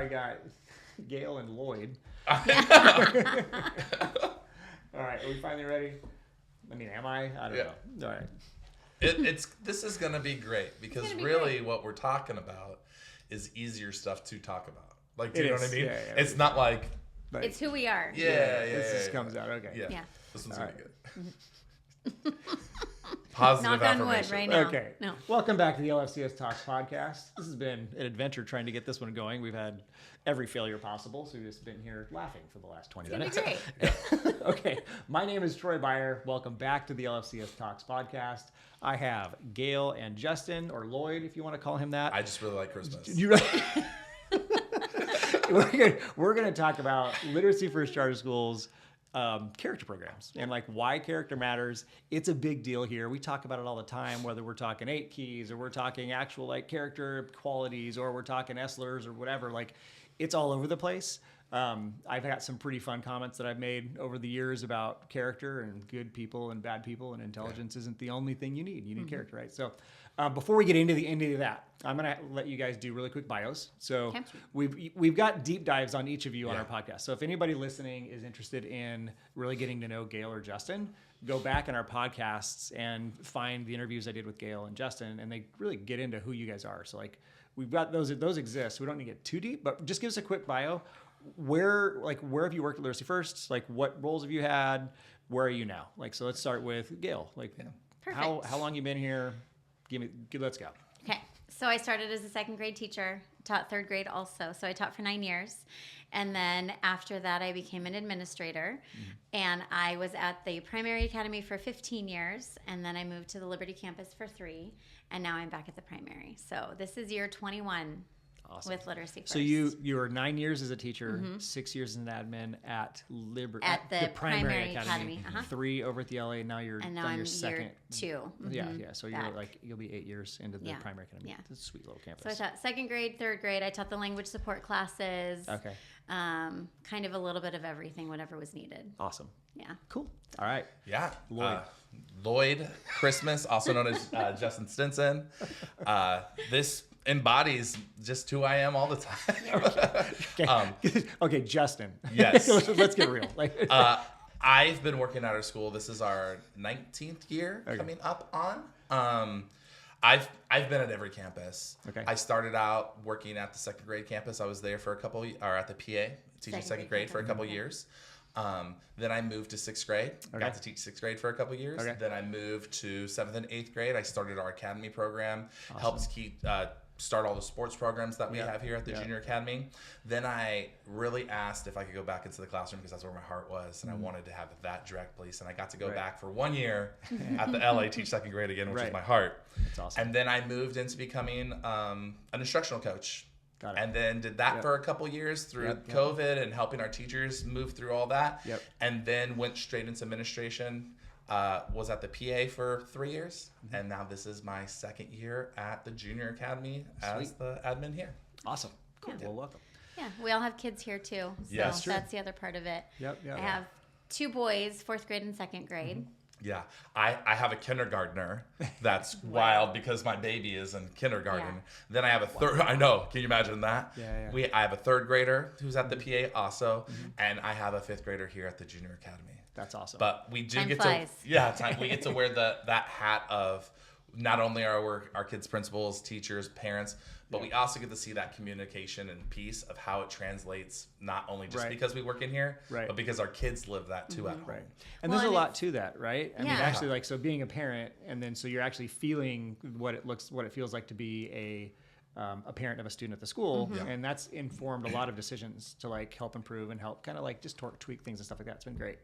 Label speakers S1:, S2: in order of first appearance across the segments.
S1: I got Gail and Lloyd. All right, are we finally ready? I mean, am I? I don't know. All right.
S2: This is going to be great because really what we're talking about is easier stuff to talk about. Like, do you know what I mean?
S1: Yeah,
S2: it's not like...
S3: It's who we are.
S1: This just comes out. Okay.
S2: Yeah. This one's going to be good.
S3: Knock
S2: Positive
S3: on wood
S2: affirmation.
S3: right now.
S1: Okay.
S3: No.
S1: Welcome back to the LFCS Talks podcast. This has been an adventure trying to get this one going. We've had every failure possible, so we've just been here laughing for the last 20 minutes.
S3: Great.
S1: Okay. My name is Troy Beyer. Welcome back to the LFCS Talks podcast. I have Gail and Justin, or Lloyd, if you want to call him that.
S2: I just really like Christmas.
S1: We're going to talk about literacy for charter schools, character programs, and like why character matters. It's a big deal here. We talk about it all the time, whether we're talking 8 keys or we're talking actual like character qualities or we're talking Esslers or whatever. Like, it's all over the place. I've got some pretty fun comments that I've made over the years about character and good people and bad people, and intelligence isn't the only thing you need. You need character, right? So before we get into that, I'm going to let you guys do really quick bios. So we've got deep dives on each of you on our podcast. So if anybody listening is interested in really getting to know Gail or Justin, go back in our podcasts and find the interviews I did with Gail and Justin, and they really get into who you guys are. So like we've got those exist. We don't need to get too deep, but just give us a quick bio. Where have you worked at Literacy First? Like, what roles have you had? Where are you now? Like, so let's start with Gail. Like, how long you been here? Let's go.
S3: Okay. So I started as a 2nd grade teacher, taught 3rd grade also. So I taught for 9 years. And then after that, I became an administrator. And I was at the primary academy for 15 years. And then I moved to the Liberty campus for 3. And now I'm back at the primary. So this is year 21. Awesome. With Literacy First.
S1: So you were 9 years as a teacher, 6 years as an admin at
S3: the primary academy.
S1: 3 over at the LA. Now you're
S3: and now I'm
S1: your second.
S3: Year 2.
S1: Yeah. So you'll be 8 years into the primary academy.
S3: Yeah.
S1: It's a sweet little campus.
S3: So I taught 2nd grade, 3rd grade. I taught the language support classes.
S1: Okay.
S3: Kind of a little bit of everything, whatever was needed.
S1: Awesome.
S3: Yeah.
S1: Cool. All right.
S2: Yeah.
S1: Lloyd.
S2: Lloyd Christmas, also known as Justin Stinson. This embodies just who I am all the time.
S1: Okay, Justin.
S2: Yes.
S1: Let's get real.
S2: I've been working at our school. This is our 19th year coming up on. I've been at every campus.
S1: Okay.
S2: I started out working at the 2nd grade campus. I was there for at the PA, teaching 2nd grade for a couple years. Then I moved to 6th grade. Got to teach 6th grade for a couple years. Then I moved to 7th and 8th grade. I started our academy program.
S1: Awesome.
S2: Helped start all the sports programs that we have here at the junior academy. Then I really asked if I could go back into the classroom because that's where my heart was, and I wanted to have that direct place. And I got to go back for 1 year at the LA teach 2nd grade again, which is my heart.
S1: That's awesome.
S2: And then I moved into becoming an instructional coach.
S1: Got it.
S2: And then did that for a couple years through COVID and helping our teachers move through all that. And then went straight into administration. Was at the PA for 3 years, and now this is my 2nd year at the junior academy as the admin here.
S1: Awesome. Cool. Well, welcome.
S3: Yeah, we all have kids here too. So that's the other part of it. I have 2 boys, 4th grade and 2nd grade.
S2: Yeah, I have a kindergartner that's wild because my baby is in kindergarten. Then I have a third. I know. Can you imagine that? I have a 3rd grader who's at the PA also, and I have a 5th grader here at the junior academy.
S1: That's awesome.
S2: But we do
S3: time
S2: get
S3: flies.
S2: We get to wear that hat of not only are our kids principals, teachers, parents, but we also get to see that communication and piece of how it translates, not only just because we work in here, but because our kids live that too at home.
S1: Right. And there's a lot to that, right? I mean, actually, so being a parent, and then so you're actually feeling what it feels like to be a parent of a student at the school, and that's informed a lot of decisions to like help improve and help kind of like just tweak things and stuff like that. It's been great.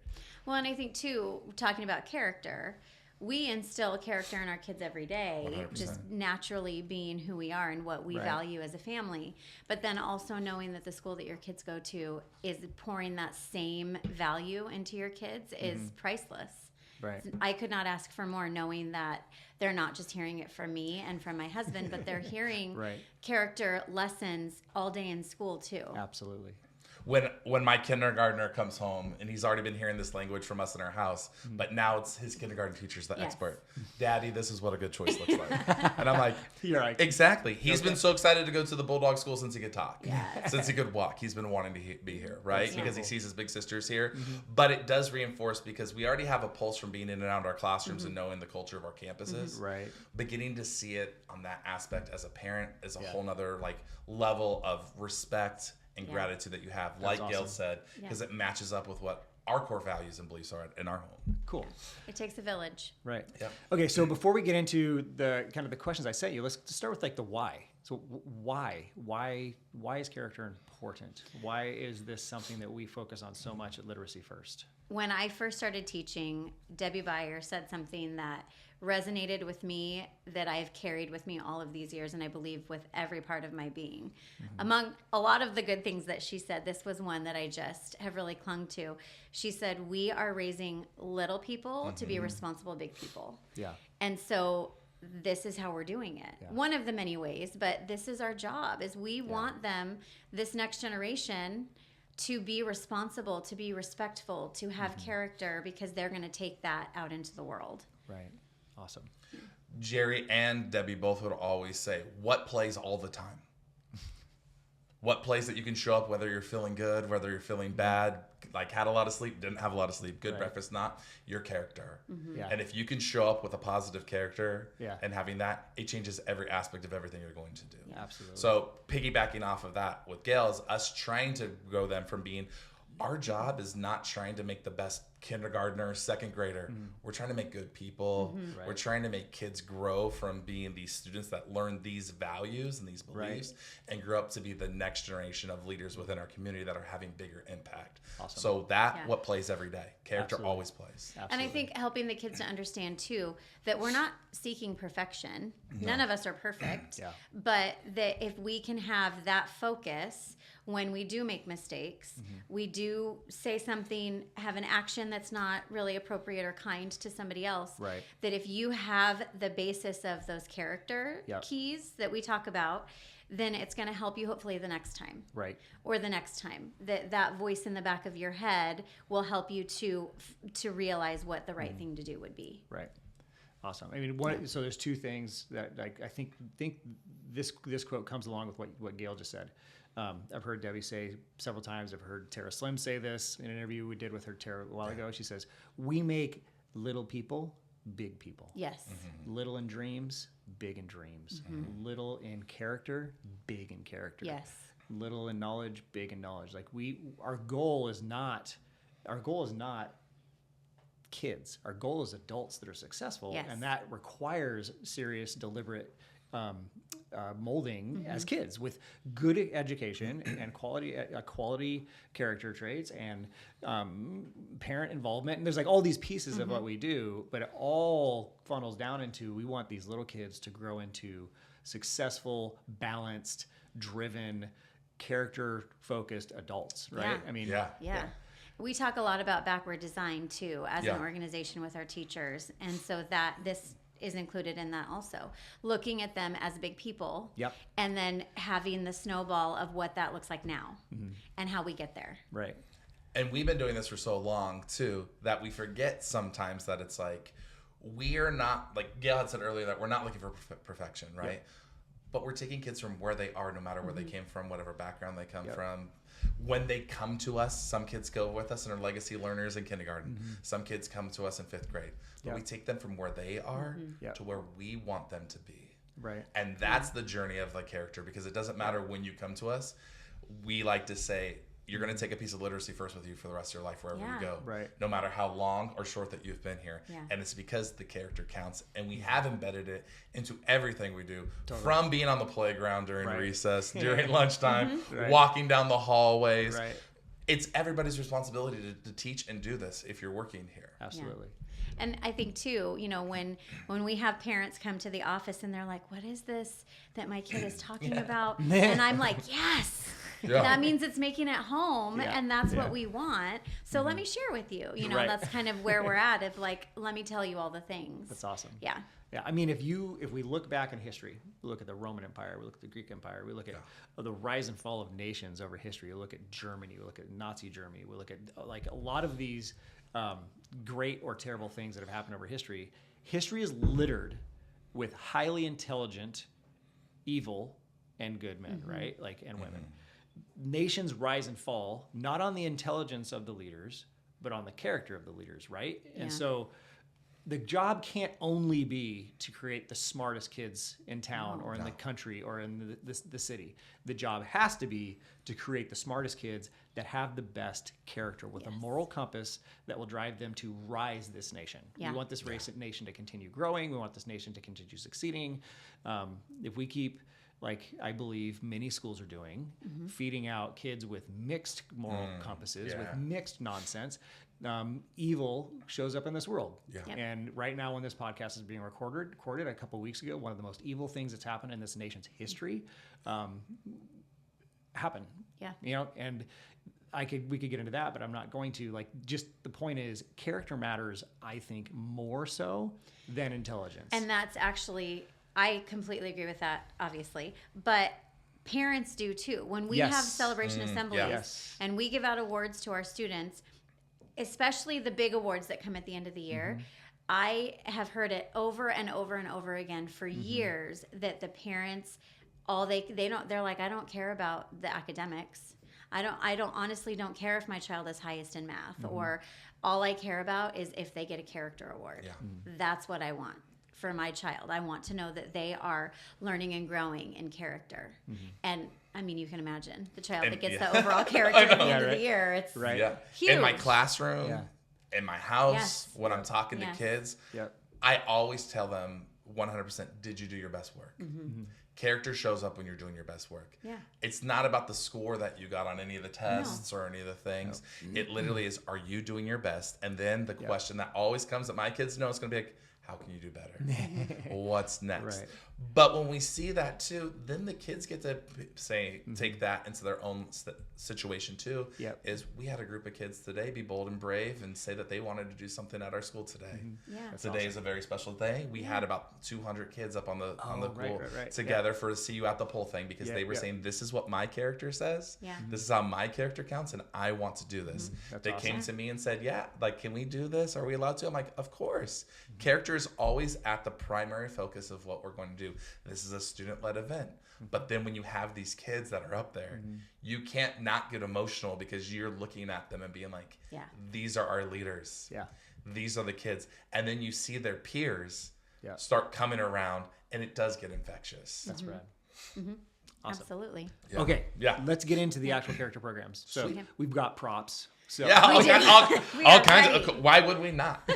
S3: Well, and I think too, talking about character, we instill character in our kids every day,
S2: 100%.
S3: just naturally being who we are and what we value as a family. But then also knowing that the school that your kids go to is pouring that same value into your kids is priceless.
S1: Right.
S3: I could not ask for more, knowing that they're not just hearing it from me and from my husband, but they're hearing character lessons all day in school too.
S1: Absolutely.
S2: when my kindergartner comes home and he's already been hearing this language from us in our house, but now it's his kindergarten teacher's the expert. Daddy, this is what a good choice looks like. And I'm like,
S1: you're like,
S2: exactly. He's been so excited to go to the Bulldog school since he could talk, since he could walk. He's been wanting to be here, right? Because he sees his big sisters here. But it does reinforce, because we already have a pulse from being in and out of our classrooms and knowing the culture of our campuses.
S1: Right.
S2: Beginning to see it on that aspect as a parent is a whole nother like level of respect and gratitude that you have, like Gail said, because it matches up with what our core values and beliefs are in our home.
S1: Cool.
S3: It takes a village.
S1: Right.
S2: Yep.
S1: Okay, so before we get into the kind of the questions I sent you, let's start with like the why. So why is character important? Why is this something that we focus on so much at Literacy First?
S3: When I first started teaching, Debbie Beyer said something that resonated with me, that I've carried with me all of these years, and I believe with every part of my being. Among a lot of the good things that she said, this was one that I just have really clung to. She said, we are raising little people to be responsible big people.
S1: Yeah.
S3: And so this is how we're doing it.
S1: Yeah.
S3: One of the many ways, but this is our job, is we want them, this next generation, to be responsible, to be respectful, to have character, because they're going to take that out into the world.
S1: Right. Awesome.
S2: Jerry and Debbie both would always say, what plays all the time? What plays that you can show up, whether you're feeling good, whether you're feeling bad, like had a lot of sleep, didn't have a lot of sleep, good breakfast, not, your character.
S1: Yeah.
S2: And if you can show up with a positive character
S1: Yeah.
S2: and having that, it changes every aspect of everything you're going to do.
S1: Yeah, absolutely.
S2: So piggybacking off of that with Gail is us trying to grow them from being, our job is not trying to make the best kindergartner, second grader. We're trying to make good people.
S1: Right.
S2: We're trying to make kids grow from being these students that learn these values and these beliefs and grow up to be the next generation of leaders within our community that are having bigger impact.
S1: Awesome.
S2: So what plays every day. Character
S1: Absolutely.
S2: always plays.
S1: Absolutely.
S3: And I think helping the kids to understand too that we're not seeking perfection. None of us are perfect.
S1: Yeah.
S3: But that if we can have that focus when we do make mistakes, we do say something, have an action that's not really appropriate or kind to somebody else.
S1: Right.
S3: That if you have the basis of those character keys that we talk about, then it's going to help you hopefully the next time.
S1: Right.
S3: Or the next time. That voice in the back of your head will help you to realize what the right thing to do would be.
S1: Right. Awesome. I mean, so there's two things that I think this quote comes along with what Gail just said. I've heard Debbie say several times. I've heard Tara Slim say this in an interview we did with her a while ago. She says, "We make little people big people.
S3: Yes.
S1: Little in dreams, big in dreams. Little in character, big in character.
S3: Yes.
S1: Little in knowledge, big in knowledge. Like our goal is not kids. Our goal is adults that are succquestional,
S3: Yes.
S1: and that requires serious, deliberate molding as kids with good education and quality character traits and parent involvement. And there's like all these pieces of what we do, but it all funnels down into, we want these little kids to grow into successful, balanced, driven, character-focused adults, right?
S3: Yeah.
S1: I mean,
S3: Yeah. We talk a lot about backward design too as an organization with our teachers. And so that this is included in that also. Looking at them as big people.
S1: Yep.
S3: And then having the snowball of what that looks like now and how we get there.
S1: Right.
S2: And we've been doing this for so long too that we forget sometimes that it's like, we're not, like Gail had said earlier, that we're not looking for perfection, right? Yep. But we're taking kids from where they are, no matter where they came from, whatever background they come from. When they come to us, some kids go with us and are legacy learners in kindergarten. Some kids come to us in 5th grade. But we take them from where they are to where we want them to be.
S1: Right.
S2: And that's the journey of the character, because it doesn't matter when you come to us. We like to say, you're going to take a piece of literacy first with you for the rest of your life, wherever you go.
S1: Right.
S2: No matter how long or short that you've been here.
S3: Yeah.
S2: And it's because the character counts. And we have embedded it into everything we do. Totally. From being on the playground during recess, during lunchtime, walking down the hallways.
S1: Right.
S2: It's everybody's responsibility to teach and do this if you're working here.
S1: Absolutely.
S3: And I think too, when we have parents come to the office and they're like, what is this that my kid is talking about? And I'm like, yes. Yeah. That means it's making it home, and that's what we want. So let me share with you. That's kind of where we're at. Of like, let me tell you all the things.
S1: That's awesome.
S3: Yeah.
S1: Yeah, I mean, if we look back in history, we look at the Roman Empire, we look at the Greek Empire, we look at the rise and fall of nations over history. We look at Germany, we look at Nazi Germany, we look at like a lot of these great or terrible things that have happened over history. History is littered with highly intelligent, evil, and good men, right? Like, and women. Nations rise and fall not on the intelligence of the leaders, but on the character of the leaders, right?
S3: Yeah.
S1: And so the job can't only be to create the smartest kids in town or in the country or in the city. The job has to be to create the smartest kids that have the best character with a moral compass that will drive them to rise this nation.
S3: Yeah.
S1: We want this nation to continue growing. We want this nation to continue succeeding. If we keep, like I believe many schools are doing, feeding out kids with mixed moral compasses, with mixed nonsense, evil shows up in this world.
S2: Yeah.
S3: Yep.
S1: And right now when this podcast is being recorded a couple of weeks ago, one of the most evil things that's happened in this nation's history happened.
S3: Yeah.
S1: You know, and we could get into that, but I'm not going to. Like, just the point is, character matters, I think, more so than intelligence.
S3: And that's actually, I completely agree with that, obviously. But parents do too. When we have celebration assemblies and we give out awards to our students, especially the big awards that come at the end of the year, I have heard it over and over and over again for years that the parents, they're like, I don't care about the academics. I honestly don't care if my child is highest in math, or all I care about is if they get a character award.
S2: Yeah.
S3: That's what I want for my child. I want to know that they are learning and growing in character. And I mean, you can imagine the child that gets the overall character at the end of the year. It's huge.
S2: In my classroom, in my house, when I'm talking to kids, I always tell them 100%, did you do your best work? Character shows up when you're doing your best work.
S3: Yeah.
S2: It's not about the score that you got on any of the tests or any of the things. It literally is, are you doing your best? And then the question that always comes that my kids know is going to be like, how can you do better? What's next?
S1: Right.
S2: But when we see that too, then the kids get to say, take that into their own situation too. Is we had a group of kids today be bold and brave and say that they wanted to do something at our school today. Today is a very special day. We had about 200 kids up on the pool together for the See You at the Pole thing, because they were saying, this is what my character says. This is how my character counts, and I want to do this. They came to me and said, like, can we do this? Are we allowed to? I'm like, of course. Character is always at the primary focus of what we're going to do. This is a student-led event. But then when you have these kids that are up there, you can't not get emotional, because you're looking at them and being like, these are our leaders. These are the kids. And then you see their peers start coming around, and it does get infectious.
S1: That's rad. Awesome.
S3: Absolutely.
S1: Okay. Let's get into the actual character programs. So we've got props. So
S2: all kinds of. Why would we not?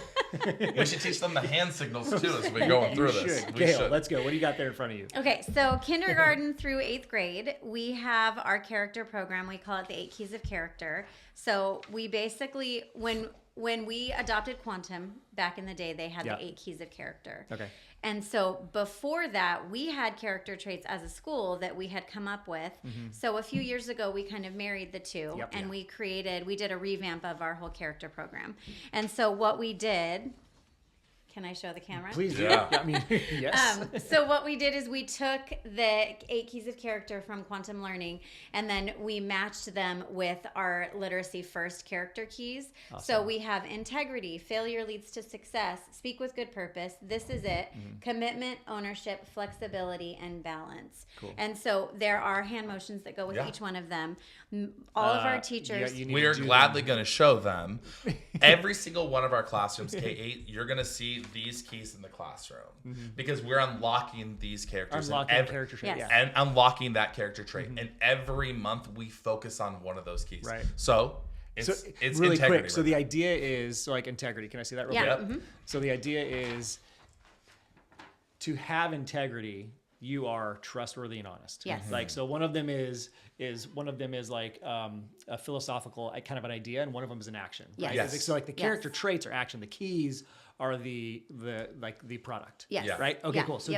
S2: We should teach them the hand signals too as we're going through this.
S1: Gail, let's go. What do you got there in front of you?
S3: Okay, so kindergarten through 8th grade, we have our character program. We call it the 8 Keys of Character. So we basically, when we adopted Quantum back in the day, they had the 8 Keys of Character. Okay. And so before that, we had character traits as a school that we had come up with. So a few years ago, we kind of married the two, and we did a revamp of our whole character program. And so what we did, can I show the camera?
S1: Please do. I mean, yes.
S3: So what we did is we took the 8 Keys of Character from Quantum Learning, and then we matched them with our Literacy First character keys. Awesome. So we have integrity, failure leads to success, speak with good purpose, this is it, commitment, ownership, flexibility, and balance. Cool. And so there are hand motions that go with each one of them. All of our teachers.
S2: We are gladly going to show them. Every single one of our classrooms, K-8, you're going to see these keys in the classroom, because we're unlocking these characters,
S1: character trait,
S2: and unlocking that character trait. And every month we focus on one of those keys.
S1: Right.
S2: So it's
S1: really
S2: integrity.
S1: quick. So the idea is like integrity. Can I see that real quick? So the idea is to have integrity. You are trustworthy and honest.
S3: Yes.
S1: Like, so one of them is like a philosophical kind of an idea, and one of them is an action. Right?
S3: Yes.
S1: So like the character traits are action. The keys are the product.
S3: Yes.
S2: Yeah.
S1: Right? Okay, cool. So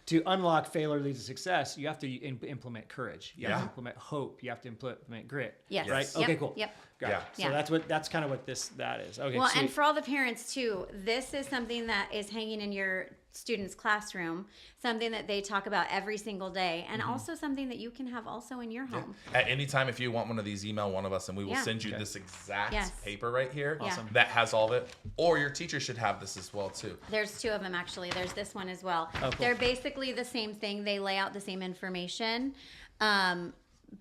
S1: to unlock failure leads to success, you have to implement courage. You have to implement hope. You have to implement grit.
S3: Yes.
S1: Right?
S3: Yep.
S1: Okay, cool.
S3: Yep.
S1: Got it. So that's kind of what that is. Okay.
S3: Well,
S1: sweet.
S3: and for all the parents too, this is something that is hanging in your student's classroom, something that they talk about every single day, and also something that you can have also in your home.
S2: At any time, if you want one of these, email one of us and we will send you this exact paper right here that has all of it. Or your teacher should have this as well too.
S3: There's 2 of them actually. There's this one as well.
S1: Oh, cool.
S3: They're basically the same thing. They lay out the same information.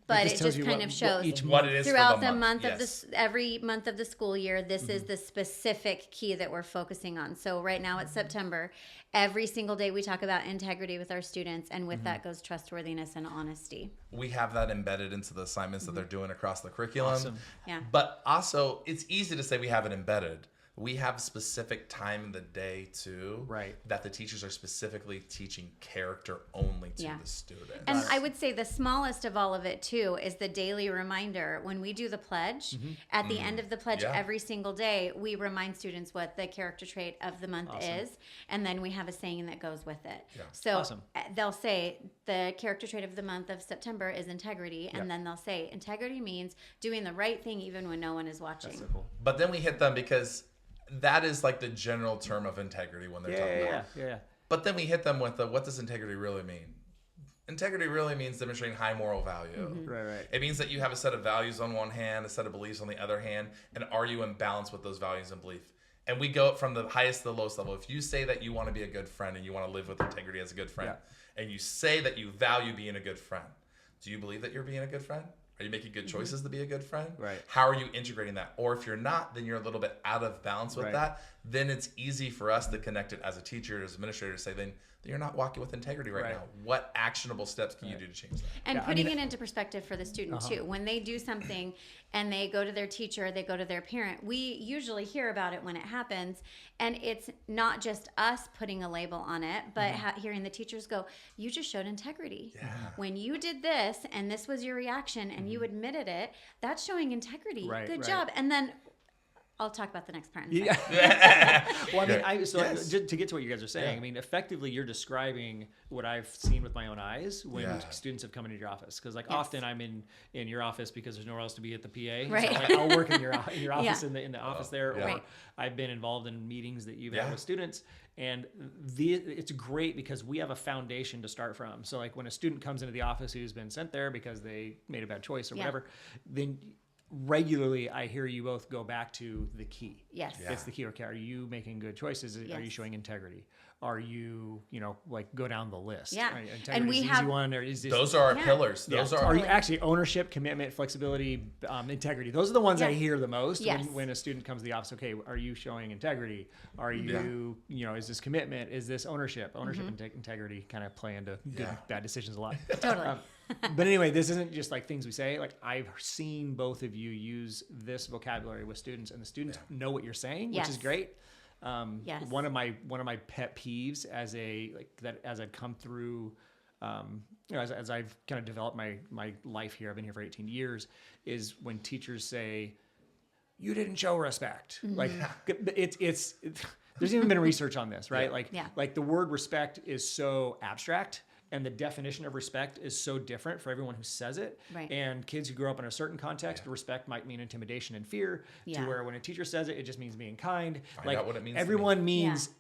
S3: But it just kind of shows
S2: what it is
S3: throughout
S2: for
S3: the month of this, every month of the school year. This is the specific key that we're focusing on. So right now it's September. Every single day we talk about integrity with our students, and with that goes trustworthiness and honesty.
S2: We have that embedded into the assignments that they're doing across the curriculum.
S1: Awesome.
S3: Yeah.
S2: But also, it's easy to say we have it embedded. We have specific time in the day too, that the teachers are specifically teaching character only to the students.
S3: And I would say the smallest of all of it too is the daily reminder. When we do the pledge, at the end of the pledge every single day, we remind students what the character trait of the month is, and then we have a saying that goes with it. So they'll say the character trait of the month of September is integrity, and then they'll say integrity means doing the right thing even when no one is watching.
S1: That's so cool.
S2: But then we hit them because that is like the general term of integrity when they're talking about it.
S1: Yeah.
S2: But then we hit them with what does integrity really mean? Integrity really means demonstrating high moral value.
S1: Right.
S2: It means that you have a set of values on one hand, a set of beliefs on the other hand, and are you in balance with those values and belief? And we go from the highest to the lowest level. If you say that you want to be a good friend and you want to live with integrity as a good friend, and you say that you value being a good friend, do you believe that you're being a good friend? Are you making good choices to be a good friend?
S1: Right.
S2: How are you integrating that? Or if you're not, then you're a little bit out of balance with that. Then it's easy for us to connect it as a teacher, as an administrator, to say, then you're not walking with integrity right now. What actionable steps can you do to change that?
S3: And putting it into perspective for the student too. When they do something and they go to their teacher, they go to their parent, we usually hear about it when it happens. And it's not just us putting a label on it, but hearing the teachers go, you just showed integrity. When you did this and this was your reaction and you admitted it, that's showing integrity. Good job. And then I'll talk about the next part in a second.
S1: Well, I mean, just to get to what you guys are saying, I mean, effectively, you're describing what I've seen with my own eyes when students have come into your office. Because, often I'm in your office because there's nowhere else to be at the PA.
S3: Right.
S1: So, I'll work in your office in the office there, or I've been involved in meetings that you've had with students. And it's great because we have a foundation to start from. So, when a student comes into the office who's been sent there because they made a bad choice or whatever, then regularly I hear you both go back to the key.
S3: Yes.
S1: It's the key. Okay, are you making good choices? Are you showing integrity? Are you, go down the list?
S3: Yeah.
S1: Integrity
S3: and we
S1: is
S3: have
S1: easy one, or is this,
S2: those are our pillars. Those are
S1: you actually ownership, commitment, flexibility, integrity. Those are the ones I hear the most when a student comes to the office. Okay, are you showing integrity? Are you, is this commitment? Is this ownership? Ownership and integrity kind of play into good and bad decisions a lot.
S3: Totally.
S1: But anyway, this isn't just things we say. I've seen both of you use this vocabulary with students, and the students know what you're saying, which is great. One of my pet peeves as I've come through, as I've kind of developed my life here, I've been here for 18 years, is when teachers say, "You didn't show respect." It's there's even been research on this, right? The word respect is so abstract. And the definition of respect is so different for everyone who says it.
S3: Right.
S1: And kids who grow up in a certain context, respect might mean intimidation and fear. To where when a teacher says it, it just means being kind.
S2: Find out what it means.
S1: Everyone means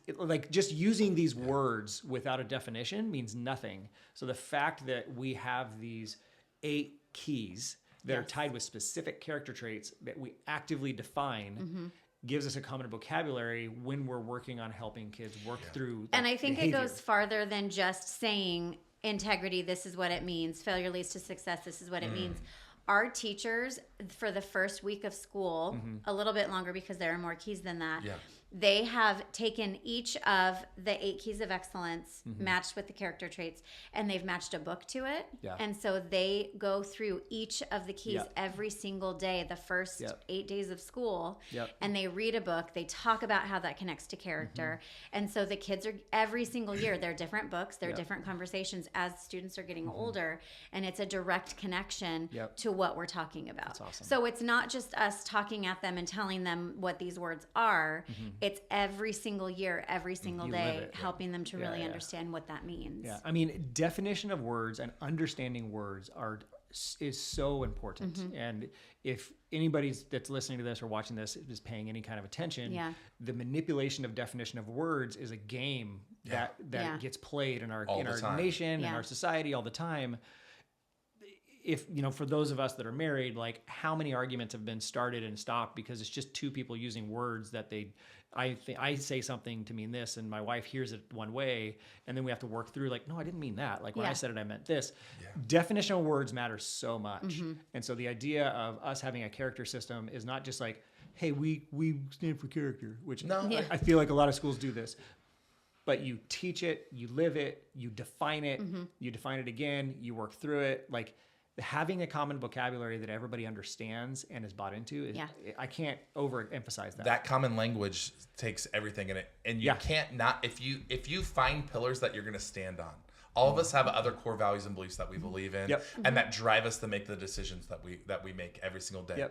S1: just using these words without a definition means nothing. So the fact that we have these 8 keys that are tied with specific character traits that we actively define gives us a common vocabulary when we're working on helping kids work through that
S3: And I think
S1: behavior.
S3: it goes farther than just saying integrity, this is what it means. Failure leads to success, this is what it means. Our teachers, for the first week of school, a little bit longer because there are more keys than that, they have taken each of the 8 keys of excellence matched with the character traits, and they've matched a book to it. And so they go through each of the keys every single day, the first 8 days of school, and they read a book. They talk about how that connects to character. And so the kids are, every single year, they're different books, they're different conversations as students are getting older, and it's a direct connection to what we're talking about.
S1: That's awesome.
S3: So it's not just us talking at them and telling them what these words are. It's every single year, every single day, helping them to really understand what that means.
S1: Yeah, I mean, definition of words and understanding words are is so important. And if anybody that's listening to this or watching this is paying any kind of attention, the manipulation of definition of words is a game that gets played in our nation and our society all the time. If, for those of us that are married, like how many arguments have been started and stopped because it's just two people using words that I say something to mean this and my wife hears it one way, and then we have to work through like, no, I didn't mean that. Like when I said it, I meant this. Definitional words matter so much. And so the idea of us having a character system is not just like, hey, we stand for character, which I feel like a lot of schools do this. But you teach it, you live it, you define it, you define it again, you work through it. Like having a common vocabulary that everybody understands and is bought into, I can't overemphasize that.
S2: That common language takes everything in it. And you can't not, if you find pillars that you're going to stand on. All of us have other core values and beliefs that we believe in and that drive us to make the decisions that we make every single day.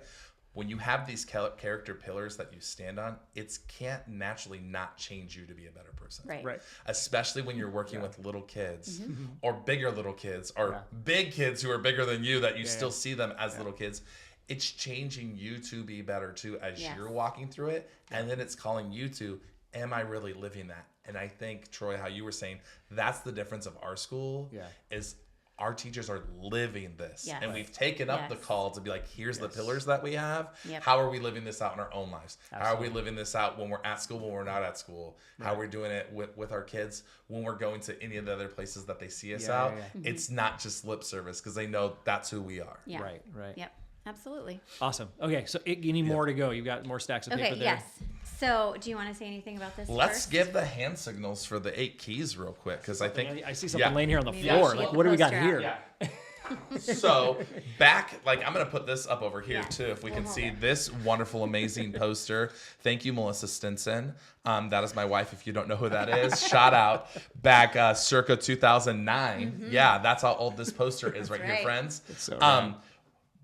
S2: When you have these character pillars that you stand on, it can't naturally not change you to be a better person.
S3: Right.
S2: Especially when you're working with little kids or bigger little kids or big kids who are bigger than you that you still see them as little kids. It's changing you to be better too as you're walking through it. And then it's calling you to, am I really living that? And I think, Troy, how you were saying, that's the difference of our school is our teachers are living this. And we've taken up the call to be like, here's the pillars that we have. How are we living this out in our own lives? How are we living this out when we're at school, when we're not at school? How are we doing it with our kids when we're going to any of the other places that they see us out? It's not just lip service because they know that's who we are.
S1: Right.
S3: Yep. Absolutely.
S1: Awesome. Okay, so you need more to go. You've got more stacks of paper there.
S3: Yes. So, do you want to say anything about this?
S2: Let's
S3: first?
S2: give the hand signals for the 8 keys real quick because I think
S1: I see something laying here on the floor. Like, what do we got here?
S2: So back, like I'm going to put this up over here too, if we can see this wonderful, amazing poster. Thank you, Melissa Stinson. That is my wife. If you don't know who that is, shout out. Back circa 2009. Yeah, that's how old this poster is right here, friends.
S1: It's so right.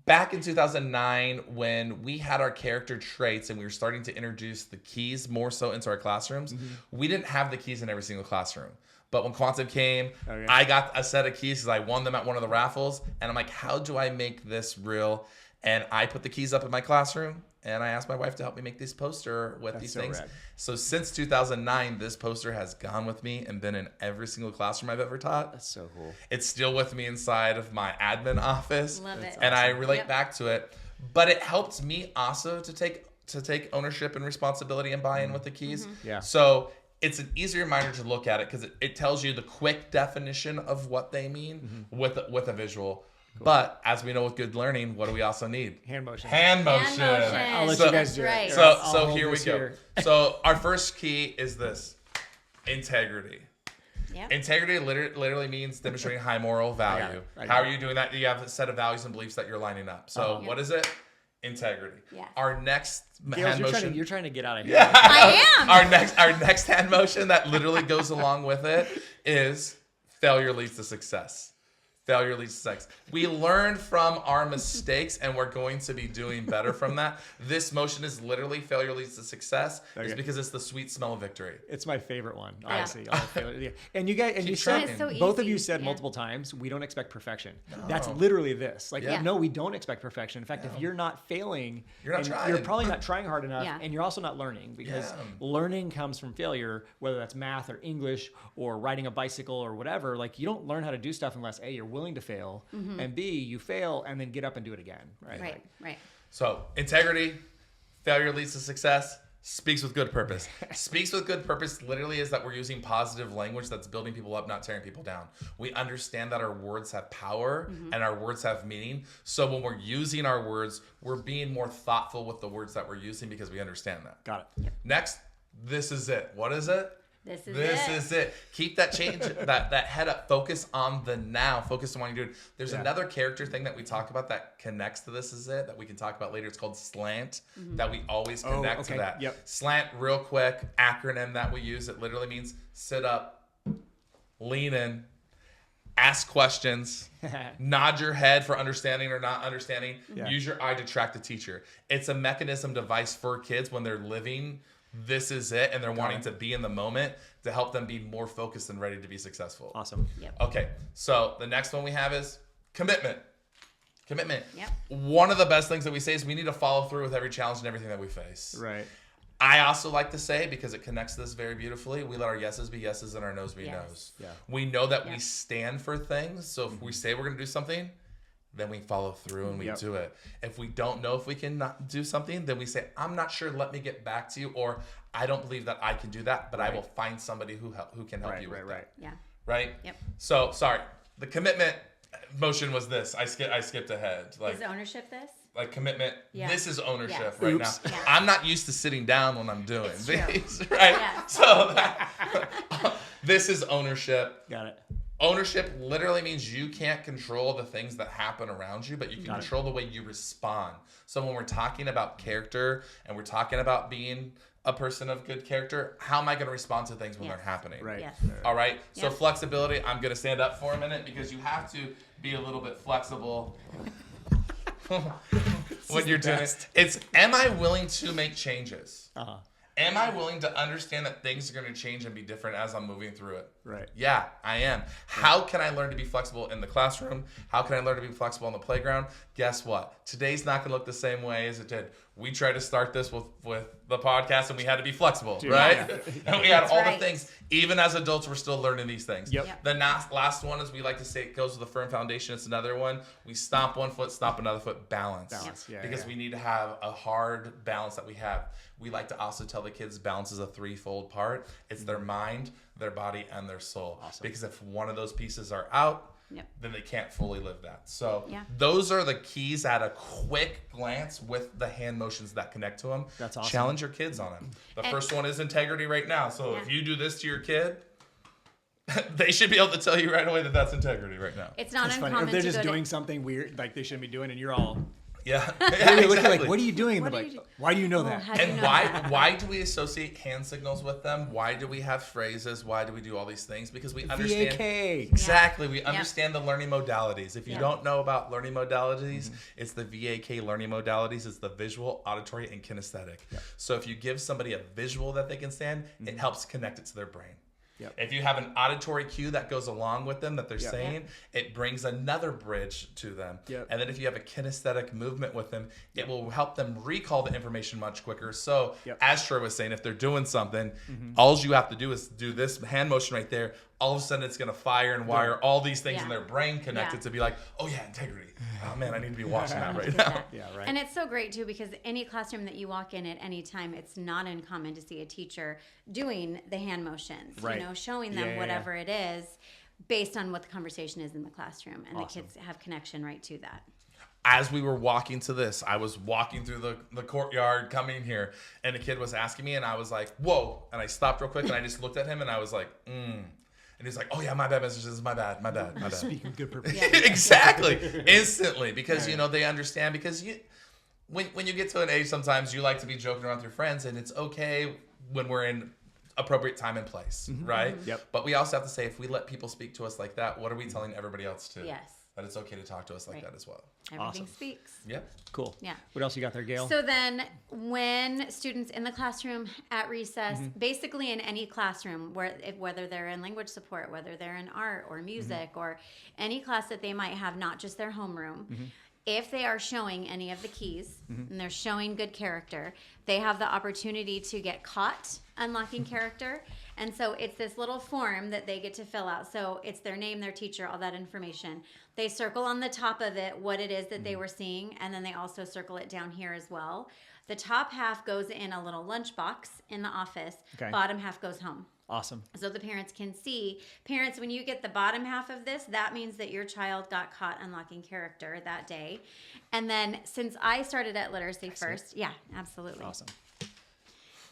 S2: Back in 2009, when we had our character traits and we were starting to introduce the keys more so into our classrooms, we didn't have the keys in every single classroom. But when Quantum came, I got a set of keys because I won them at one of the raffles. And I'm like, how do I make this real? And I put the keys up in my classroom. And I asked my wife to help me make this poster with these things. Rad. So since 2009, this poster has gone with me and been in every single classroom I've ever taught.
S1: That's so cool.
S2: It's still with me inside of my admin office.
S3: Love it.
S2: And I relate back to it. But it helped me also to take ownership and responsibility and buy in with the keys.
S1: Yeah.
S2: So it's an easy reminder to look at it because it tells you the quick definition of what they mean with a visual. Cool. But as we know with good learning, what do we also need?
S1: Hand motion.
S2: Hand motion.
S1: I'll let you guys do it.
S2: So here we go. So our first key is this: integrity. Yep. Integrity literally means demonstrating high moral value. How are you doing that? You have a set of values and beliefs that you're lining up. So what is it? Integrity.
S3: Yeah.
S2: Our next hand motion.
S1: You're trying to get out of here.
S2: Yeah.
S3: I am.
S2: Our next hand motion that literally goes along with it is failure leads to success. Failure leads to success. We learn from our mistakes, and we're going to be doing better from that. This motion is literally failure leads to success. It's because it's the sweet smell of victory.
S1: It's my favorite one, honestly. And you guys, and you said, both of you said multiple times, we don't expect perfection. No. That's literally this. Like, no, we don't expect perfection. In fact, if you're not failing, you're probably not trying hard enough, and you're also not learning because learning comes from failure, whether that's math or English or riding a bicycle or whatever. Like, you don't learn how to do stuff unless A, you're willing to fail, and B, you fail and then get up and do it again. Right.
S2: So integrity, failure leads to success, speaks with good purpose. Speaks with good purpose literally is that we're using positive language that's building people up, not tearing people down. We understand that our words have power and our words have meaning. So when we're using our words, we're being more thoughtful with the words that we're using because we understand that.
S1: Got it.
S2: Next, this is it. What is it?
S3: This
S2: is it. Keep that change, that head up. Focus on the now. Focus on what you're doing. There's another character thing that we talk about that connects to this is it that we can talk about later. It's called slant that we always connect to that.
S1: Yep.
S2: Slant, real quick, acronym that we use. It literally means sit up, lean in, ask questions, nod your head for understanding or not understanding. Use your eye to track the teacher. It's a mechanism device for kids when they're living this is it, and they're wanting to be in the moment to help them be more focused and ready to be successful.
S1: Awesome.
S3: Yep.
S2: Okay, so the next one we have is commitment. Commitment.
S3: Yep.
S2: One of the best things that we say is we need to follow through with every challenge and everything that we face.
S1: Right.
S2: I also like to say, because it connects this very beautifully, we let our yeses be yeses and our nos be nos.
S1: Yeah.
S2: We know that we stand for things. So if we say we're going to do something, then we follow through and we do it. If we don't know if we can not do something, then we say, I'm not sure, let me get back to you, or I don't believe that I can do that, but I will find somebody who can help you with that.
S3: Yeah.
S2: Right?
S3: Yep.
S2: So, sorry. The commitment motion was this. I skipped ahead. Like,
S3: is ownership this?
S2: Like commitment.
S3: Yeah.
S2: This is ownership
S3: Yes.
S2: right
S1: Oops.
S2: now.
S3: Yeah.
S2: I'm not used to sitting down when I'm doing
S3: It's true.
S2: these, right?
S3: Yeah.
S2: So this is ownership.
S1: Got it.
S2: Ownership literally means you can't control the things that happen around you, but you can control the way you respond. So when we're talking about character and we're talking about being a person of good character, how am I going to respond to things when they're happening?
S1: Right.
S3: Yes.
S2: All right. So
S3: Yeah.
S2: flexibility, I'm going to stand up for a minute because you have to be a little bit flexible when you're doing it. It's, am I willing to make changes?
S1: Uh-huh.
S2: Am I willing to understand that things are going to change and be different as I'm moving through it?
S1: Right.
S2: Yeah, I am. How can I learn to be flexible in the classroom? How can I learn to be flexible on the playground? Guess what? Today's not going to look the same way as it did. We tried to start this with the podcast, and we had to be flexible, right?
S1: Yeah.
S2: And we had all
S3: right.
S2: the things. Even as adults, we're still learning these things.
S1: Yep.
S2: The last one is, we like to say, it goes with a firm foundation. It's another one. We stomp one foot, stomp another foot, balance.
S1: Balance. Yeah,
S2: Because we need to have a hard balance that we have. We like to also tell the kids balance is a threefold part. It's their mind, their body, and their soul.
S1: Awesome.
S2: Because if one of those pieces are out,
S3: Yep.
S2: then they can't fully live that. So
S3: Yeah.
S2: those are the keys at a quick glance with the hand motions that connect to them.
S1: That's awesome.
S2: Challenge your kids on them. The
S3: And-
S2: first one is integrity right now. So
S3: Yeah.
S2: if you do this to your kid, they should be able to tell you right away that that's integrity right now.
S3: It's not
S1: That's funny.
S3: uncommon
S1: If they're
S3: to
S1: just
S3: go to-
S1: doing something weird, like they shouldn't be doing, and you're all
S2: Yeah.
S1: you're looking like, what are you doing? And
S3: What
S1: they're
S3: are
S1: like,
S3: you doing?
S1: why do you know
S3: Oh,
S1: that?
S3: how do you
S2: And
S3: know
S2: why
S3: that?
S2: why do we associate hand signals with them? Why do we have phrases? Why do we do all these things? Because we understand
S1: VAK.
S2: exactly. We understand the learning modalities. If you
S3: Yeah.
S2: don't know about learning modalities, it's the VAK learning modalities. It's the visual, auditory, and kinesthetic. So if you give somebody a visual that they can stand, it helps connect it to their brain.
S1: Yep.
S2: If you have an auditory cue that goes along with them that they're
S1: Yep.
S2: saying, it brings another bridge to them.
S1: Yep.
S2: And then if you have a kinesthetic movement with them, it will help them recall the information much quicker. So
S1: Yep.
S2: as Troy was saying, if they're doing something, all you have to do is do this hand motion right there. All of a sudden, it's going to fire and wire all these things in
S3: Yeah.
S2: their brain connected
S3: Yeah.
S2: to be like, oh yeah, integrity. Oh man, I need to be watching that right
S3: Get
S2: now.
S3: that.
S1: Yeah, right.
S3: And it's so great too, because any classroom that you walk in at any time, it's not uncommon to see a teacher doing the hand motions,
S1: Right.
S3: showing
S1: Yeah,
S3: them
S1: yeah,
S3: whatever it is based on what the conversation is in the classroom. And
S1: Awesome.
S3: the kids have connection right to that.
S2: As we were walking to this, I was walking through the courtyard coming here, and a kid was asking me, and I was like, whoa. And I stopped real quick, and I just looked at him, and I was like, And he's like, oh yeah, my bad, Mr. This is my bad.
S1: Speaking good purpose.
S2: Exactly. Instantly. Because, they understand. Because when you get to an age, sometimes you like to be joking around with your friends, and it's okay when we're in appropriate time and place, right?
S1: Yep.
S2: But we also have to say, if we let people speak to us like that, what are we telling everybody else too?
S3: Yes.
S2: That it's okay to talk to us like
S3: Right.
S2: that as well.
S3: Everything
S1: Awesome.
S3: speaks.
S2: Yep.
S1: Cool.
S3: Yeah.
S1: What else you got there, Gail?
S3: So then when students in the classroom at recess, basically in any classroom, whether they're in language support, whether they're in art or music or any class that they might have, not just their homeroom, if they are showing any of the keys and they're showing good character, they have the opportunity to get caught unlocking character. And so it's this little form that they get to fill out. So it's their name, their teacher, all that information. They circle on the top of it what it is that they were seeing, and then they also circle it down here as well. The top half goes in a little lunchbox in the office.
S1: Okay.
S3: Bottom half goes home.
S1: Awesome.
S3: So the parents can see. Parents, when you get the bottom half of this, that means that your child got caught unlocking character that day. And then since I started at Literacy First, yeah, absolutely.
S1: Awesome.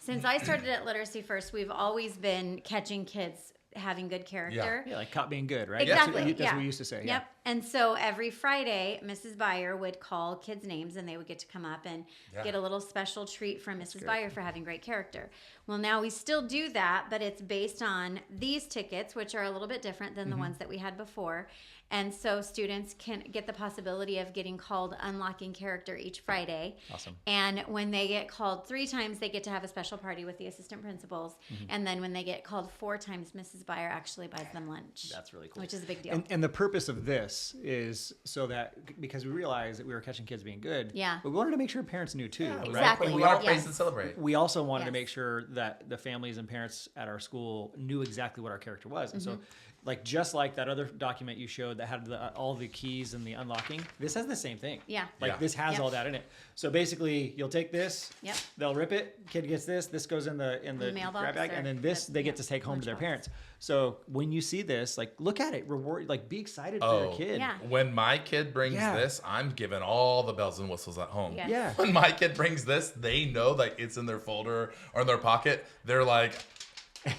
S3: Since I started at Literacy First, we've always been catching kids having good character.
S1: Yeah, like caught being good, right?
S3: Exactly.
S1: That's what we used to say.
S3: Yep. And so every Friday, Mrs. Beyer would call kids' names, and they would get to come up and get a little special treat from Mrs. Beyer for having great character. Well, now we still do that, but it's based on these tickets, which are a little bit different than the ones that we had before. And so students can get the possibility of getting called Unlocking Character each Friday.
S1: Awesome.
S3: And when they get called 3 times, they get to have a special party with the assistant principals. And then when they get called 4 times, Mrs. Beyer actually buys them lunch.
S1: That's really cool.
S3: Which is a big deal.
S1: And the purpose of this this is so that because we realized that we were catching kids being good,
S3: Yeah.
S1: but we wanted to make sure parents knew too. Right?
S3: Exactly.
S2: And we
S3: Yeah.
S2: are praise and celebrate.
S1: We also wanted to
S3: Yes.
S1: make sure that the families and parents at our school knew exactly what our character was. And so, like, just like that other document you showed that had all the keys and the unlocking, this has the same thing.
S3: Yeah.
S1: Like,
S2: Yeah.
S1: this has
S3: Yep.
S1: all that in it. So basically, you'll take this,
S3: Yep.
S1: they'll rip it, kid gets this goes in the
S3: mailbox
S1: grab bag,
S3: or
S1: and then this they get to take home to their
S3: lunchbox.
S1: parents. So when you see this, like, look at it, reward, like, be excited for your kid.
S3: Yeah.
S2: When my kid brings
S1: Yeah.
S2: this, I'm giving all the bells and whistles at home.
S3: Yes.
S1: Yeah.
S2: When my kid brings this, they know like it's in their folder or in their pocket. They're like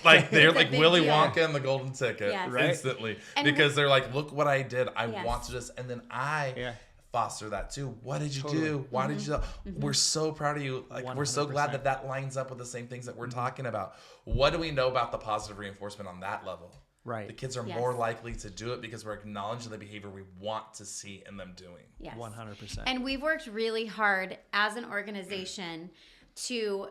S2: they're
S3: It's a
S2: like
S3: big
S2: Willy
S3: deal.
S2: Wonka and the Golden Ticket
S3: Yes.
S1: Right.
S2: instantly
S3: And
S2: because they're like, look what I did. I
S3: Yes.
S2: want to just, and then I
S1: Yeah.
S2: foster that too. What did you
S1: Totally.
S2: do? Why did you? We're so proud of you. Like we're so glad
S1: 100%.
S2: that lines up with the same things that we're talking about. What do we know about the positive reinforcement on that level?
S1: Right.
S2: The kids are
S3: Yes.
S2: more likely to do it because we're acknowledging the behavior we want to see in them doing.
S3: Yes.
S1: 100%.
S3: And we've worked really hard as an organization to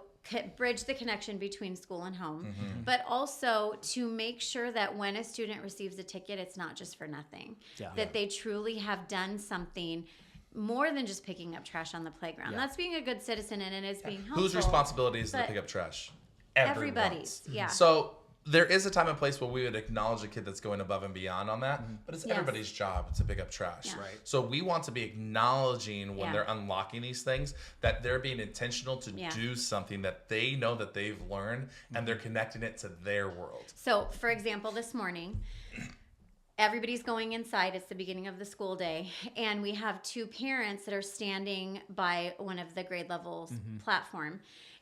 S3: bridge the connection between school and home, but also to make sure that when a student receives a ticket, it's not just for nothing.
S1: Yeah.
S3: That they truly have done something more than just picking up trash on the playground.
S1: Yeah.
S3: That's being a good citizen and it is being helpful.
S2: Whose responsibility is it to
S3: but
S2: pick up trash?
S3: everybody's, yeah.
S2: So there is a time and place where we would acknowledge a kid that's going above and beyond on that, but it's
S3: Yes.
S2: everybody's job to pick up trash.
S3: Yeah.
S1: Right.
S2: So we want to be acknowledging when
S3: Yeah.
S2: they're unlocking these things that they're being intentional to
S3: Yeah.
S2: do something that they know that they've learned and they're connecting it to their world.
S3: So, for example, this morning, everybody's going inside. It's the beginning of the school day. And we have two parents that are standing by one of the grade levels platform.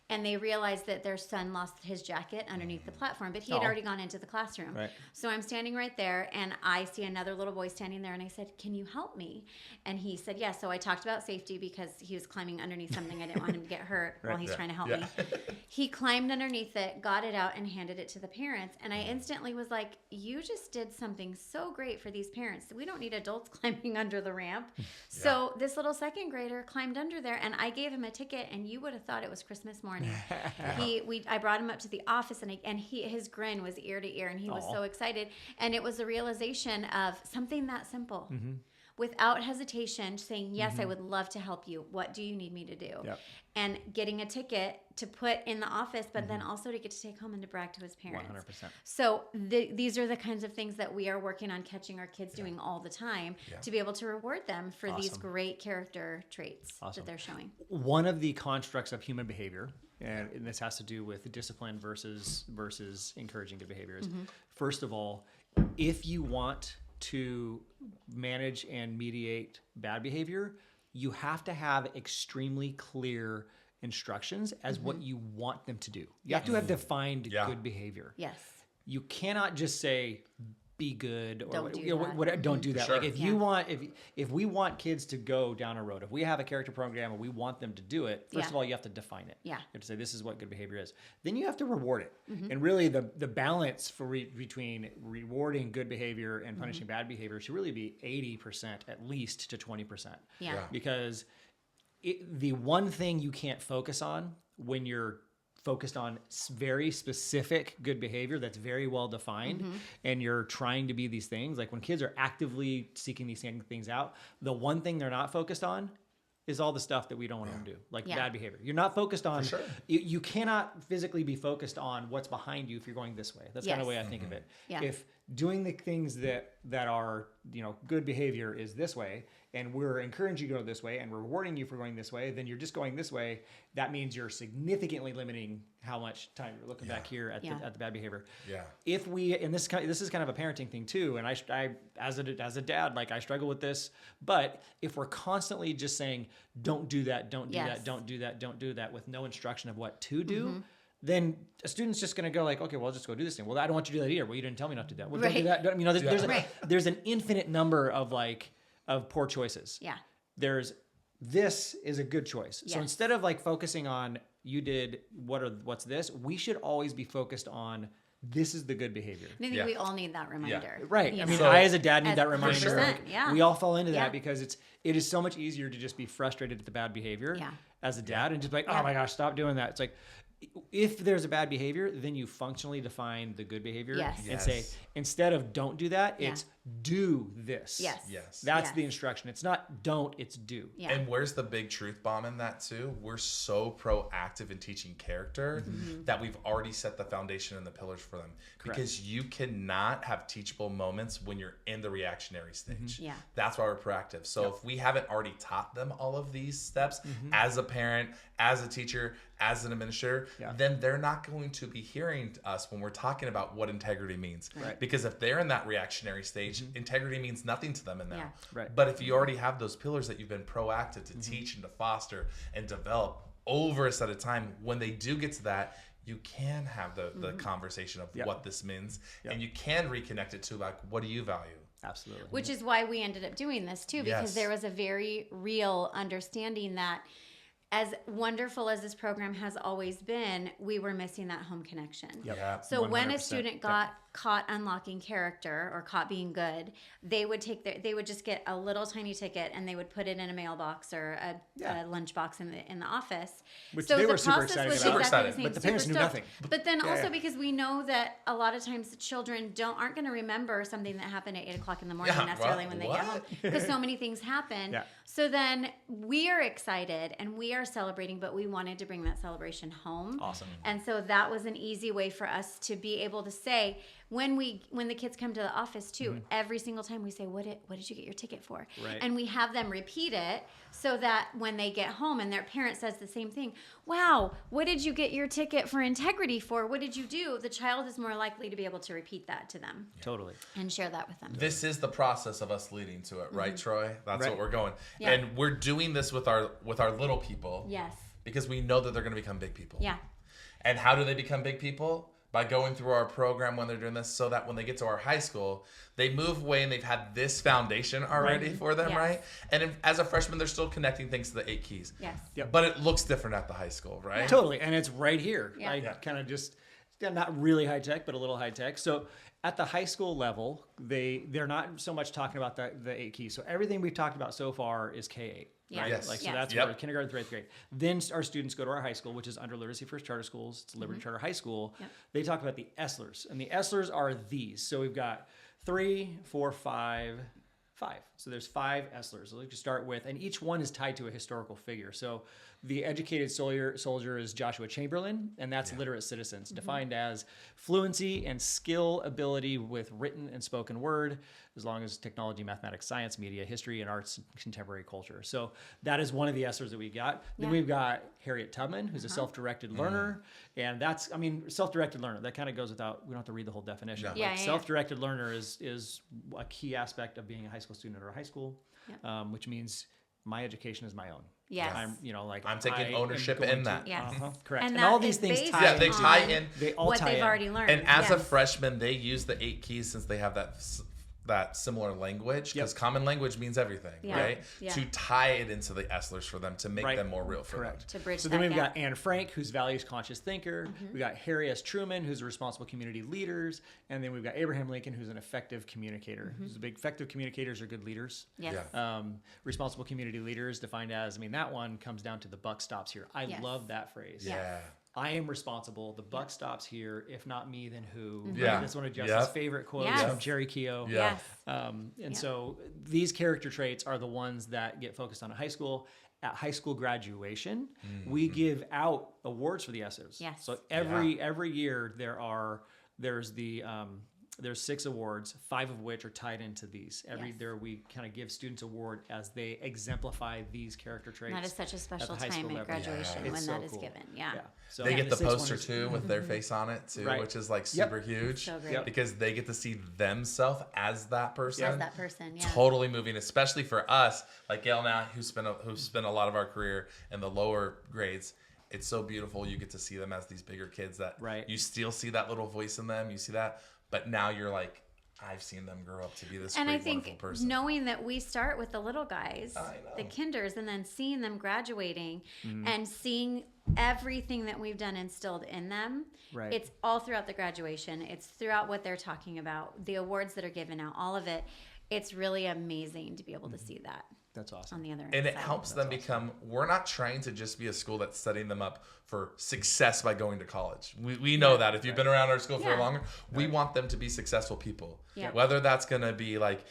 S3: And they realized that their son lost his jacket underneath the platform, but he had
S1: Oh.
S3: already gone into the classroom.
S1: Right.
S3: So I'm standing right there, and I see another little boy standing there, and I said, "Can you help me?" And he said, "Yes." So I talked about safety because he was climbing underneath something. I didn't want him to get hurt while he's
S2: Yeah.
S3: trying to help
S2: Yeah.
S3: me. He climbed underneath it, got it out, and handed it to the parents. And I instantly was like, "You just did something so great for these parents. We don't need adults climbing under the ramp." So this little second grader climbed under there, and I gave him a ticket, and you would have thought it was Christmas morning. I brought him up to the office, and his grin was ear to ear, and he was
S1: Aw.
S3: so excited. And it was a realization of something that simple. Without hesitation, saying, "Yes, I would love to help you. What do you need me to do?"
S1: Yep.
S3: And getting a ticket to put in the office, but then also to get to take home and to brag to his parents.
S1: 100%.
S3: So these are the kinds of things that we are working on catching our kids doing all the time to be able to reward them for these
S1: Awesome.
S3: great character traits
S1: Awesome.
S3: that they're showing.
S1: One of the constructs of human behavior, and this has to do with discipline versus encouraging good behaviors. First of all, if you want to manage and mediate bad behavior, you have to have extremely clear instructions as what you want them to do. You have to have defined
S2: Yeah.
S1: good behavior.
S3: Yes.
S1: You cannot just say be good or
S3: Don't do
S1: you know,
S3: that.
S1: don't do that.
S2: Sure.
S1: Like if you want if we want kids to go down a road, if we have a character program and we want them to do it, first
S3: Yeah.
S1: of all you have to define it.
S3: Yeah.
S1: You have to say this is what good behavior is. Then you have to reward it. And really the balance for between rewarding good behavior and punishing bad behavior should really be 80% at least to 20%.
S3: Yeah.
S2: Yeah.
S1: Because the one thing you can't focus on when you're focused on very specific good behavior that's very well defined and you're trying to be these things, like when kids are actively seeking these things out, the one thing they're not focused on is all the stuff that we don't want them to do, like
S3: Yeah.
S1: bad behavior. You're not focused on,
S2: sure.
S1: you cannot physically be focused on what's behind you if you're going this way. That's kind of the way I think of it.
S3: Yeah.
S1: If doing the things that are, good behavior is this way, and we're encouraging you to go this way and rewarding you for going this way, then you're just going this way. That means you're significantly limiting how much time you're looking back here at the bad behavior.
S2: Yeah.
S1: If we, and this is kind of a parenting thing too, and I as a dad, like I struggle with this, but if we're constantly just saying, don't do that, don't do
S3: Yes.
S1: that, don't do that, don't do that, with no instruction of what to do, then a student's just going to go like, okay, well, I'll just go do this thing. Well, I don't want you to do that either. Well, you didn't tell me not to do that. Well, don't do
S3: Right.
S1: that. There's an infinite number of poor choices.
S3: Yeah.
S1: This is a good choice. So
S3: Yes.
S1: instead of like focusing on you did what's this, we should always be focused on this is the good behavior.
S3: I think
S2: Yeah.
S3: we all need that reminder.
S1: Right.
S3: you
S1: I mean,
S3: know?
S1: I as a dad need
S3: As
S1: that reminder.
S3: 100%, yeah.
S1: We all fall into
S3: Yeah.
S1: that because it is so much easier to just be frustrated at the bad behavior
S3: Yeah.
S1: as a dad and just be like,
S3: Yeah.
S1: oh my gosh, stop doing that. It's like, if there's a bad behavior, then you functionally define the good behavior
S3: Yes.
S1: and say, instead of don't do that, it's do this.
S3: Yes.
S1: That's the instruction. It's not don't, it's do.
S3: Yeah.
S2: And where's the big truth bomb in that too? We're so proactive in teaching character that we've already set the foundation and the pillars for them.
S1: Correct.
S2: Because you cannot have teachable moments when you're in the reactionary stage.
S3: Yeah.
S2: That's why we're proactive. So if we haven't already taught them all of these steps as a parent, as a teacher, as an administrator, then they're not going to be hearing us when we're talking about what integrity means.
S1: Right.
S2: Because if they're in that reactionary stage, integrity means nothing to them in now.
S3: Yeah.
S1: Right.
S2: But if you already have those pillars that you've been proactive to teach and to foster and develop over a set of time, when they do get to that, you can have the conversation of what this means, and you can reconnect it to like, what do you value?
S1: Absolutely.
S3: Which is why we ended up doing this too, because there was a very real understanding that as wonderful as this program has always been, we were missing that home connection.
S2: Yep.
S3: So when a
S1: 100%.
S3: student got caught unlocking character or caught being good, they would just get a little tiny ticket and they would put it in a mailbox or a lunchbox in the office.
S1: Which
S3: so
S1: they
S3: the
S1: were super
S3: process
S1: excited
S3: was
S1: about.
S3: exactly the same,
S1: But the parents
S3: super
S1: knew
S3: stoked.
S1: nothing.
S3: But then also
S1: Yeah.
S3: because we know that a lot of times the children aren't going to remember something that happened at 8 o'clock in the morning necessarily when they get home, because so many things happen.
S1: Yeah.
S3: So then we are excited and we are celebrating, but we wanted to bring that celebration home.
S1: Awesome.
S3: And so that was an easy way for us to be able to say, when the kids come to the office too, every single time we say, what did you get your ticket for?
S1: Right.
S3: And we have them repeat it so that when they get home and their parent says the same thing, wow, what did you get your ticket for integrity for? What did you do? The child is more likely to be able to repeat that to them.
S1: Totally.
S3: And share that with them.
S2: This is the process of us leading to it, right, Troy? That's
S1: Right.
S2: what we're going.
S3: Yeah.
S2: And we're doing this with our little people.
S3: Yes.
S2: Because we know that they're going to become big people.
S3: Yeah.
S2: And how do they become big people? By going through our program when they're doing this, so that when they get to our high school, they move away and they've had this foundation already for them,
S3: Yes.
S2: right? And as a freshman, they're still connecting things to the 8 keys.
S3: Yes.
S1: Yep.
S2: But it looks different at the high school, right?
S1: Totally. And it's right here.
S3: Yeah.
S1: I kind of just, not really high tech, but a little high tech. So at the high school level, they're not so much talking about the 8 keys. So everything we've talked about so far is K8.
S3: Yeah.
S1: Right?
S2: Yes.
S1: Like, so
S3: Yes.
S1: that's
S2: Yep.
S1: for kindergarten through 8th grade. Then our students go to our high school, which is under Literacy First Charter Schools. It's Liberty Charter High School.
S3: Yep.
S1: They talk about the ESLers. And the ESLers are these. So we've got 3, 4, 5. So there's 5 ESLers. So let's start with, and each one is tied to a historical figure. So the educated soldier is Joshua Chamberlain, and that's literate citizens, defined as fluency and skill ability with written and spoken word, as long as technology, mathematics, science, media, history, and arts, and contemporary culture. So that is one of the ESLers that we got. Then we've got Harriet Tubman, who's a self-directed learner, and that's, self-directed learner. That kind of goes without, we don't have to read the whole definition.
S2: No.
S1: Like,
S3: Yeah.
S1: self-directed learner is a key aspect of being a high school student at our high school, which means my education is my own.
S3: Yes.
S2: I'm taking ownership in that.
S3: Yes.
S1: Correct. And
S3: that
S1: all these
S3: is
S1: things
S3: based
S1: tie
S2: Yeah, they
S1: into-
S2: tie
S3: on
S2: in.
S1: They all
S3: what
S1: tie
S3: they've
S1: in.
S3: already learned.
S2: And as a
S3: Yes.
S2: freshman, they use the 8 keys since they have that similar language, because common language means everything,
S3: Yeah.
S2: right?
S3: Yeah.
S2: To tie it into the ESLers for them, to make
S1: Right.
S2: them more real for
S1: Correct.
S3: To bridge
S1: So
S3: that
S1: then we've
S3: gap.
S1: got Anne Frank, who's values conscious thinker. We got Harry S. Truman, who's a responsible community leaders, and then we've got Abraham Lincoln, who's an effective communicator. Who's a big effective communicators are good leaders.
S3: Yes.
S2: Yeah.
S1: Responsible community leaders defined as, that one comes down to the buck stops here. I
S3: Yes.
S1: love that phrase.
S3: Yeah.
S2: Yeah.
S1: I am responsible. The buck stops here. If not me, then who?
S2: Yeah.
S1: That's one of Justin's
S2: Yep.
S1: favorite quotes
S3: Yes.
S1: from Jerry Keogh.
S2: Yeah.
S3: Yes.
S1: And
S3: Yeah.
S1: so these character traits are the ones that get focused on at high school. At high school graduation, we give out awards for the ESLers.
S3: Yes.
S1: So every year there's 6 awards, 5 of which are tied into these. Every
S3: Yes.
S1: year we kind of give students award as they exemplify these character traits.
S3: That is such a special
S1: high
S3: time
S1: school
S3: at
S1: level.
S3: graduation
S1: It's
S3: when
S1: so
S3: that is
S1: cool.
S3: given. Yeah.
S1: So
S2: They get the
S1: 6th one
S2: poster
S1: is-
S2: too with their face on it too,
S1: Right.
S2: which is like
S1: Yep.
S2: super huge,
S3: So great.
S1: Yep.
S2: because they get to see themselves as that person.
S3: As that person. Yeah.
S2: Totally moving, especially for us, like Gail and I, who spent a lot of our career in the lower grades. It's so beautiful. You get to see them as these bigger kids that
S1: Right.
S2: you still see that little voice in them. You see that, but now you're like, I've seen them grow up to be this
S3: And
S2: great,
S3: I think
S2: wonderful person.
S3: knowing that we start with the little guys,
S2: I know.
S3: the kinders, and then seeing them graduating and seeing everything that we've done instilled in them,
S1: Right.
S3: it's all throughout the graduation. It's throughout what they're talking about, the awards that are given out, all of it. it's really amazing to be able to see that.
S1: That's awesome.
S3: On the other end.
S2: And it helps them become, we're not trying to just be a school that's setting them up for success by going to college. We know that. If you've been around our school for longer, we want them to be successful people.
S3: Yeah.
S2: Whether that's going to be like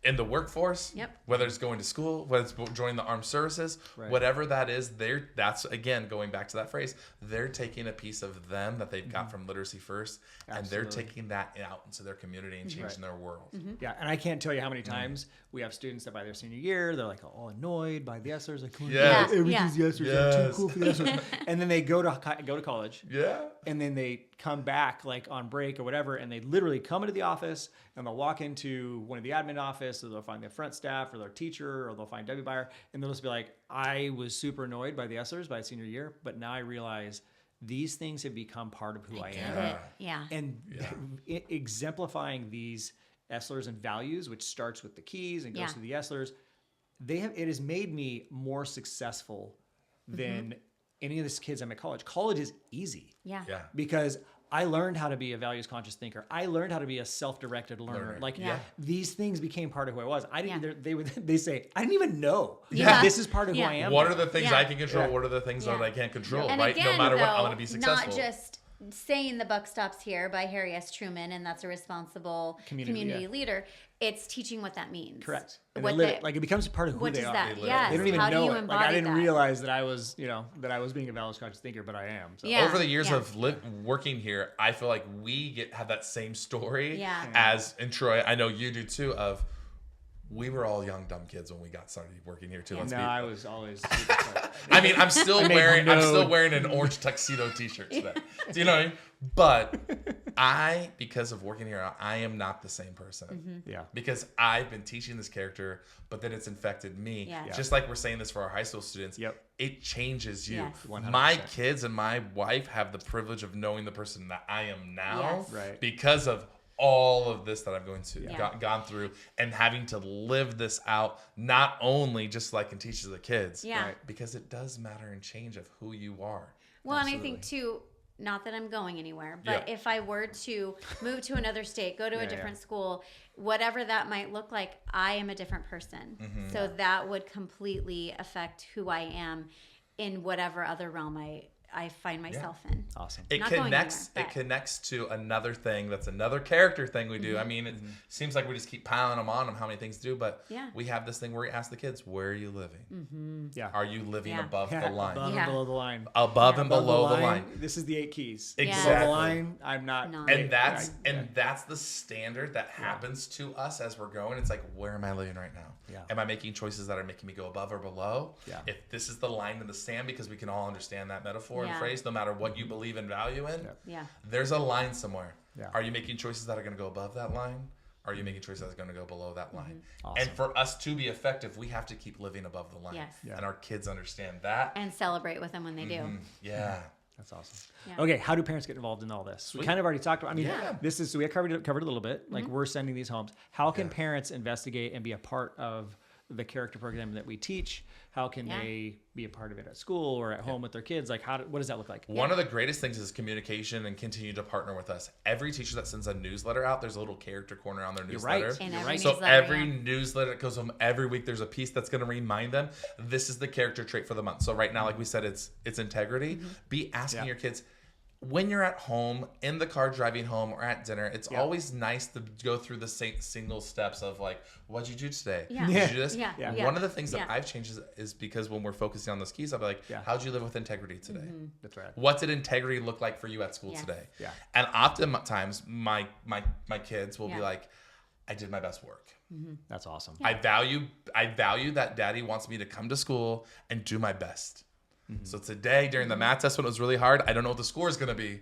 S2: in the workforce, whether it's going to school, whether it's joining the armed services, whatever that is, that's, again, going back to that phrase, they're taking a piece of them that they've got from Literacy First, and they're taking that out into their community and changing their world.
S1: Yeah, and I can't tell you how many times we have students that by their senior year, they're like all annoyed by the ESSERs. Like, everything's the ESSERs. I'm too cool for the ESSERs. And then they go to college.
S2: Yeah.
S1: And then they come back like on break or whatever, and they literally come into the office and they'll walk into one of the admin office, or they'll find the front staff or their teacher, or they'll find W. Beyer, and they'll just be like, I was super annoyed by the ESSERs by senior year, but now I realize these things have become part of who I am.
S3: Yeah.
S1: And exemplifying these ESSERs and values, which starts with the keys and goes to the ESSERs, it has made me more successful than any of these kids I'm at college. College is easy.
S3: Yeah.
S1: Because I learned how to be a values conscious thinker. I learned how to be a self-directed learner. Like these things became part of who I was. I didn't. They say I didn't even know. This is part of who I am.
S2: What are the things I can control? What are the things that I can't control?
S3: And
S2: right?
S3: Again,
S2: no matter
S3: though,
S2: what, I'm going to be successful.
S3: Not just saying the buck stops here by Harry S. Truman, and that's a responsible community leader. It's teaching what that means.
S1: Correct. And it becomes part of who
S3: what
S1: they
S3: does
S1: are.
S3: that? Yes.
S1: They don't even
S3: How
S1: know
S3: do you
S1: it. Like I didn't
S3: that?
S1: realize that I was, that I was being a values conscious thinker, but I am. So.
S2: Over the years of working here, I feel like we have that same story as in Troy. I know you do too. Of we were all young dumb kids when we got started working here too.
S1: I was always. Super
S2: I mean, I'm still wearing an orange tuxedo T-shirt today. Do you know what I mean? But because of working here, I am not the same person.
S1: Yeah.
S2: Because I've been teaching this character, but then it's infected me.
S3: Yeah.
S2: Just like we're saying this for our high school students.
S1: Yep.
S2: It changes you.
S3: Yes.
S1: 100%.
S2: My kids and my wife have the privilege of knowing the person that I am now.
S3: Yes.
S1: Right.
S2: Because of all of this that I've gone through, and having to live this out, not only just like in teaching the kids, because it does matter and change of who you are.
S3: Well, and I think too, not that I'm going anywhere, but if I were to move to another state, go to a different school, whatever that might look like, I am a different person. So that would completely affect who I am in whatever other realm I find myself in.
S1: Awesome.
S2: It connects to another thing that's another character thing we do. I mean, it seems like we just keep piling them on how many things to do, but we have this thing where we ask the kids, where are you living? Yeah. Are you living above the line?
S1: Above and below the line.
S2: Above and below the line.
S1: This is the 8 keys.
S2: Exactly.
S1: Below the line, I'm not.
S2: And that's the standard that happens to us as we're going. It's like, where am I living right now? Am I making choices that are making me go above or below? If this is the line in the sand, because we can all understand that metaphor and phrase, no matter what you believe and value in, there's a line somewhere. Are you making choices that are going to go above that line? Are you making choices that are going to go below that line?
S1: Awesome.
S2: And for us to be effective, we have to keep living above the line. And our kids understand that.
S3: And celebrate with them when they do.
S2: Yeah.
S1: That's awesome. Okay, how do parents get involved in all this? We kind of already talked about. I mean, so we covered it a little bit. Like we're sending these homes. How can parents investigate and be a part of the character program that we teach? How can they be a part of it at school or at home with their kids? Like, what does that look like?
S2: One of the greatest things is communication and continue to partner with us. Every teacher that sends a newsletter out, there's a little character corner on their newsletter.
S1: You're right.
S2: So every newsletter that goes home every week, there's a piece that's going to remind them this is the character trait for the month. So right now, like we said, it's integrity. Be asking your kids, when you're at home, in the car driving home, or at dinner, it's always nice to go through the single steps of like, what'd you do today? Did you do this? One of the things that I've changed is because when we're focusing on those keys, I'll be like, how'd you live with integrity today?
S1: That's right.
S2: What did integrity look like for you at school today? And oftentimes my kids will be like, I did my best work.
S1: That's awesome.
S2: I value that daddy wants me to come to school and do my best. So today during the math test when it was really hard, I don't know what the score is going to be,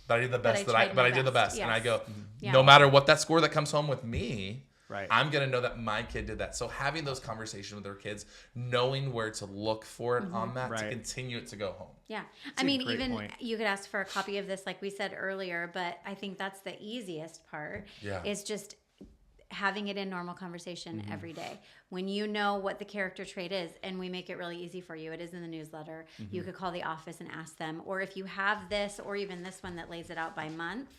S2: but I did the best I did the best. Yes. And I go, no matter what that score that comes home with me, I'm going to know that my kid did that. So having those conversations with their kids, knowing where to look for it on that to continue it to go home.
S3: Yeah. I mean, even you could ask for a copy of this, like we said earlier, but I think that's the easiest part is just having it in normal conversation every day. When you know what the character trait is, and we make it really easy for you, it is in the newsletter. You could call the office and ask them, or if you have this, or even this one that lays it out by month,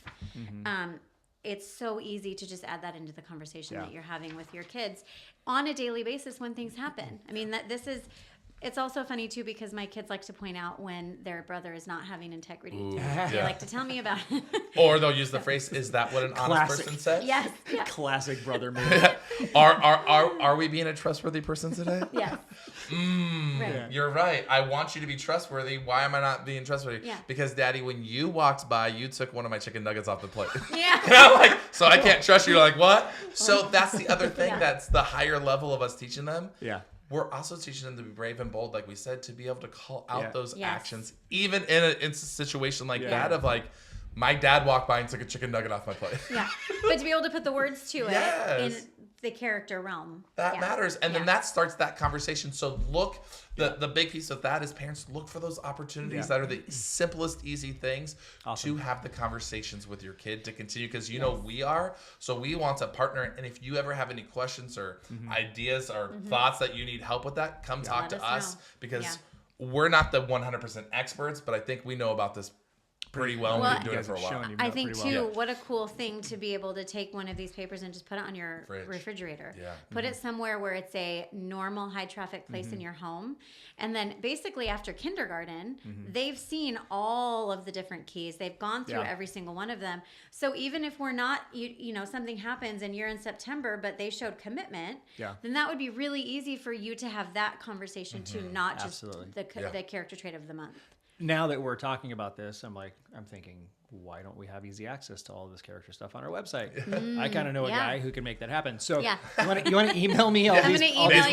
S3: it's so easy to just add that into the conversation that you're having with your kids on a daily basis when things happen. I mean, it's also funny too, because my kids like to point out when their brother is not having integrity. They like to tell me about it.
S2: Or they'll use the phrase, "Is that what an honest person says?"
S3: Yes. Yeah.
S1: Classic brother move.
S2: Are we being a trustworthy person today?
S3: Yes.
S2: Right. You're right. I want you to be trustworthy. Why am I not being trustworthy?
S3: Yeah.
S2: Because, Daddy, when you walked by, you took one of my chicken nuggets off the plate.
S3: Yeah.
S2: And I'm like, so I can't trust you. You're like, what? So that's the other thing. That's the higher level of us teaching them.
S1: Yeah.
S2: We're also teaching them to be brave and bold, like we said, to be able to call out those
S3: Yes.
S2: actions, even in a situation like that of like, my dad walked by and took a chicken nugget off my plate.
S3: Yeah. But to be able to put the words to it in the character realm.
S2: That matters. And then that starts that conversation. So look, the big piece of that is parents look for those opportunities that are the simplest, easy things to have the conversations with your kid to continue. Because you know we are. So we want to partner. And if you ever have any questions or ideas or thoughts that you need help with that, come talk to us. Because we're not the 100% experts, but I think we know about this pretty well. We've been doing it for a while.
S3: I think too, what a cool thing to be able to take one of these papers and just put it on your refrigerator.
S2: Yeah.
S3: Put it somewhere where it's a normal high traffic place in your home. And then basically after kindergarten, they've seen all of the different keys. They've gone through every single one of them. So even if we're not, you know, something happens and you're in September, but they showed commitment, then that would be really easy for you to have that conversation too, not just the character trait of the month.
S1: Now that we're talking about this, I'm thinking, why don't we have easy access to all of this character stuff on our website? I kind of know a guy who can make that happen. So you want to email me all these?
S2: We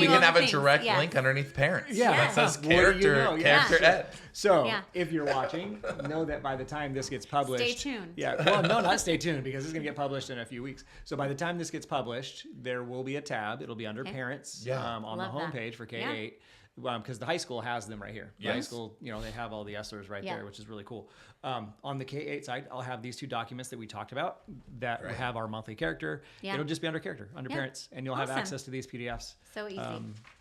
S2: can have a direct link underneath parents. That says character ed.
S1: So if you're watching, know that by the time this gets published,
S3: stay tuned.
S1: Yeah, well, no, not stay tuned, because it's going to get published in a few weeks. So by the time this gets published, there will be a tab. It'll be under parents on the homepage for K-8. Because the high school has them right here. The high school, you know, they have all the ESLers right there, which is really cool. On the K-8 side, I'll have these two documents that we talked about that will have our monthly character. It'll just be under character, under parents, and you'll have access to these PDFs.
S3: So easy.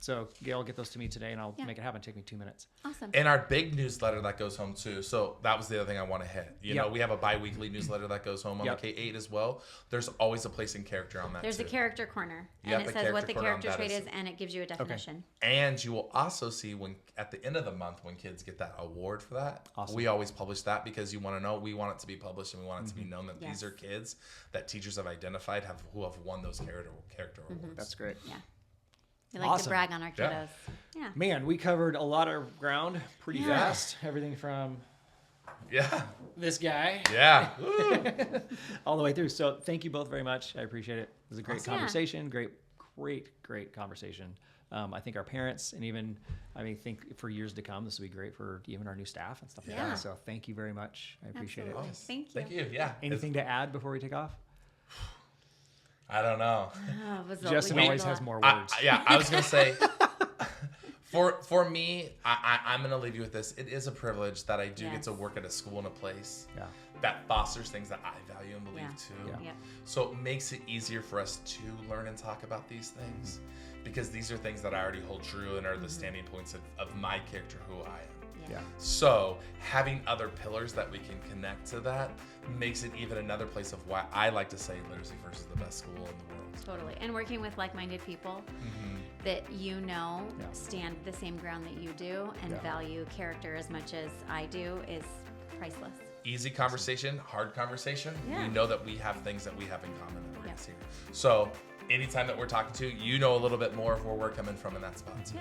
S1: So Gail, get those to me today, and I'll make it happen. Take me 2 minutes.
S3: Awesome.
S2: And our big newsletter that goes home too. So that was the other thing I want to hit. You know, we have a bi-weekly newsletter that goes home on the K-8 as well. There's always a place in character on that.
S3: There's
S2: too.
S3: a character corner, and it says what the character trait is, and it gives you a definition.
S2: And you will also see when at the end of the month when kids get that award for that. We always publish that because you want to know. We want it to be published, and we want it to be known that these are kids that teachers have identified who have won those character awards.
S1: That's great.
S3: Yeah. We like to brag on our kiddos. Yeah.
S1: Man, we covered a lot of ground pretty fast. Everything from this guy all the way through. So thank you both very much. I appreciate it. It was a great conversation. Great conversation. I think our parents and even, think for years to come, this will be great for even our new staff and stuff like that. So thank you very much. I appreciate it.
S3: Thank you.
S2: Thank you. Yeah.
S1: Anything to add before we take off?
S2: I don't know.
S1: Justin always has more words.
S2: I was going to say, for me, I'm going to leave you with this. It is a privilege that I do get to work at a school and a place that fosters things that I value and believe too. So it makes it easier for us to learn and talk about these things because these are things that I already hold true and are the standing points of my character, who I am. So having other pillars that we can connect to that makes it even another place of why I like to say Literacy First is the best school in the world.
S3: Totally. And working with like-minded people that stand the same ground that you do and value character as much as I do is priceless.
S2: Easy conversation, hard conversation. We know that we have things that we have in common that we're here. So anytime that we're talking to, you know a little bit more of where we're coming from in that spot. So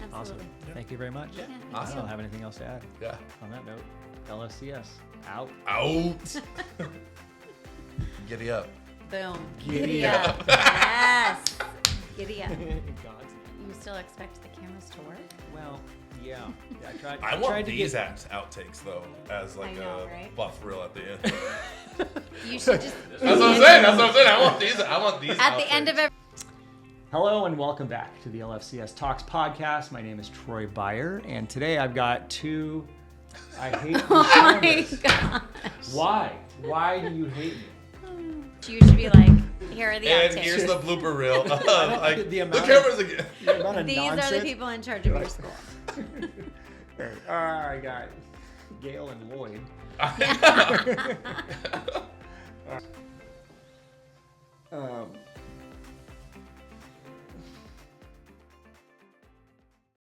S3: Absolutely.
S1: Awesome. Thank you very much.
S2: Awesome.
S1: I don't have anything else to add. On that note, LFCS out. Giddy up.
S3: Boom.
S1: Giddy up.
S3: Yes. Giddy up.
S1: God's name.
S3: You still expect the cameras to work?
S1: Well, yeah.
S2: I want these outtakes though, as like buff reel at the end.
S3: You should just.
S2: That's what I'm saying. I want these.
S3: At
S2: outtakes.
S3: the end of every.
S1: Hello and welcome back to the LFCS Talks podcast. My name is Troy Beyer, and today I've got two. I hate you.
S3: Oh my gosh.
S1: Why? Why do you hate me?
S3: You should be like, here are the outtakes.
S2: And here's the blooper reel. The cameras again.
S3: These are the people in charge of your school.
S1: I got Gail and Lloyd.